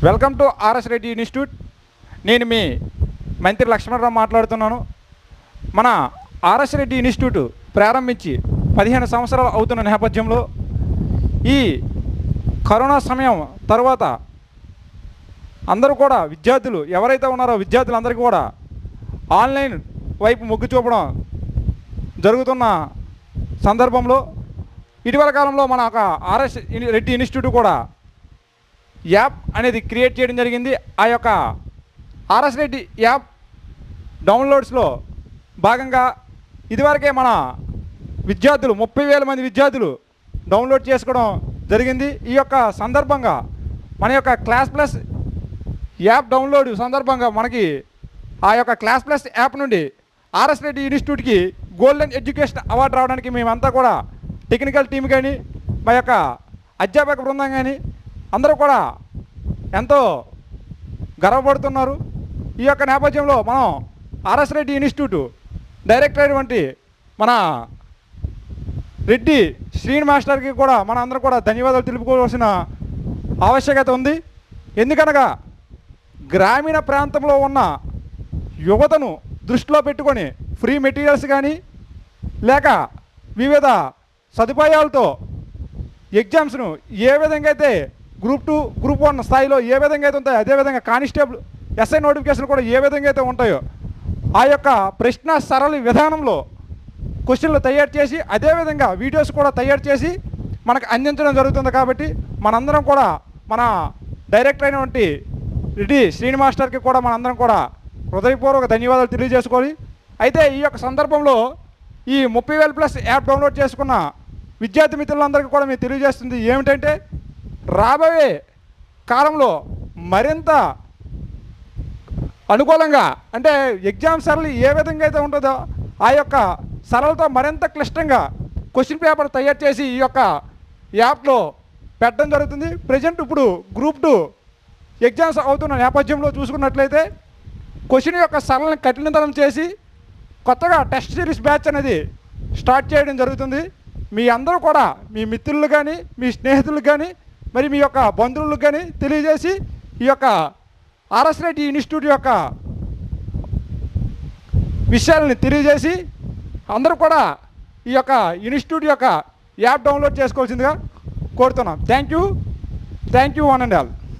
Welcome to RS Reddy institute. నేను మీ మంత్రి లక్ష్మణరావు మాట్లాడుతున్నాను. మన ఆర్ఎస్ రెడ్డి ఇన్స్టిట్యూట్ ప్రారంభించి 15 సంవత్సరాలు అవుతున్న నేపథ్యంలో ఈ కరోనా సమయం తర్వాత అందరూ కూడా విద్యార్థులు ఎవరైతే ఉన్నారో విద్యార్థులందరికీ కూడా ఆన్లైన్ వైపు మొగ్గు చూపడం జరుగుతున్న సందర్భంలో ఇటీవల కాలంలో మన ఆర్ఎస్ రెడ్డి ఇన్స్టిట్యూట్ కూడా యాప్ అనేది క్రియేట్ చేయడం జరిగింది. ఆ యొక్క ఆర్ఎస్ రెడ్డి యాప్ డౌన్లోడ్స్లో భాగంగా ఇదివరకే మన విద్యార్థులు 30,000 మంది విద్యార్థులు డౌన్లోడ్ చేసుకోవడం జరిగింది. ఈ యొక్క సందర్భంగా మన యొక్క క్లాస్ ప్లస్ యాప్ డౌన్లోడ్ సందర్భంగా మనకి ఆ యొక్క క్లాస్ ప్లస్ యాప్ నుండి ఆర్ఎస్ రెడ్డి ఇన్స్టిట్యూట్కి గోల్డెన్ ఎడ్యుకేషన్ అవార్డు రావడానికి మేమంతా కూడా టెక్నికల్ టీం కానీ మా యొక్క అధ్యాపక బృందం కానీ అందరూ కూడా ఎంతో గర్వపడుతున్నారు. ఈ యొక్క నేపథ్యంలో మనం ఆర్ఎస్ రెడ్డి ఇన్స్టిట్యూట్ డైరెక్టర్ అయినటువంటి మన రెడ్డి శ్రీని మాస్టర్కి కూడా మన అందరం కూడా ధన్యవాదాలు తెలుపుకోవాల్సిన ఆవశ్యకత ఉంది. ఎందుకనగా గ్రామీణ ప్రాంతంలో ఉన్న యువతను దృష్టిలో పెట్టుకొని ఫ్రీ మెటీరియల్స్ కానీ లేక వివిధ సదుపాయాలతో ఎగ్జామ్స్ను ఏ విధంగా అయితే గ్రూప్ 2, గ్రూప్ 1 స్థాయిలో ఏ విధంగా అయితే ఉంటాయో అదేవిధంగా కానిస్టేబుల్ ఎస్ఐ నోటిఫికేషన్ కూడా ఏ విధంగా అయితే ఉంటాయో ఆ యొక్క ప్రశ్న సరళి విధానంలో క్వశ్చన్లు తయారు చేసి అదేవిధంగా వీడియోస్ కూడా తయారు చేసి మనకు అందించడం జరుగుతుంది. కాబట్టి మనందరం కూడా మన డైరెక్టర్ అయినటువంటి రెడ్డి శ్రీని మాస్టర్కి కూడా మనందరం కూడా హృదయపూర్వక ధన్యవాదాలు తెలియజేసుకోవాలి. అయితే ఈ యొక్క సందర్భంలో ఈ 30,000+ యాప్ డౌన్లోడ్ చేసుకున్న విద్యార్థి మిత్రులందరికీ కూడా మేము తెలియజేస్తుంది ఏమిటంటే రాబోయే కాలంలో మరింత అనుకూలంగా అంటే ఎగ్జామ్ సరళి ఏ విధంగా అయితే ఉంటుందో ఆ యొక్క సరళతో మరింత క్లిష్టంగా క్వశ్చన్ పేపర్ తయారు చేసి ఈ యొక్క యాప్లో పెట్టడం జరుగుతుంది. ప్రజెంట్ ఇప్పుడు గ్రూప్ 2 ఎగ్జామ్స్ అవుతున్న నేపథ్యంలో చూసుకున్నట్లయితే క్వశ్చన్ యొక్క సరళని కఠినతరం చేసి కొత్తగా టెస్ట్ సిరీస్ బ్యాచ్ అనేది స్టార్ట్ చేయడం జరుగుతుంది. మీ అందరూ కూడా మీ మిత్రులు కానీ మీ స్నేహితులకు కానీ మరి మీ యొక్క బంధువులకు కానీ తెలియజేసి ఈ యొక్క ఆర్ఎస్ రెడ్డి ఇన్స్టిట్యూట్ యొక్క విషయాలని తెలియజేసి అందరూ కూడా ఈ యొక్క ఇన్స్టిట్యూట్ యొక్క యాప్ డౌన్లోడ్ చేసుకోవాల్సిందిగా కోరుతున్నాం. Thank you one and all.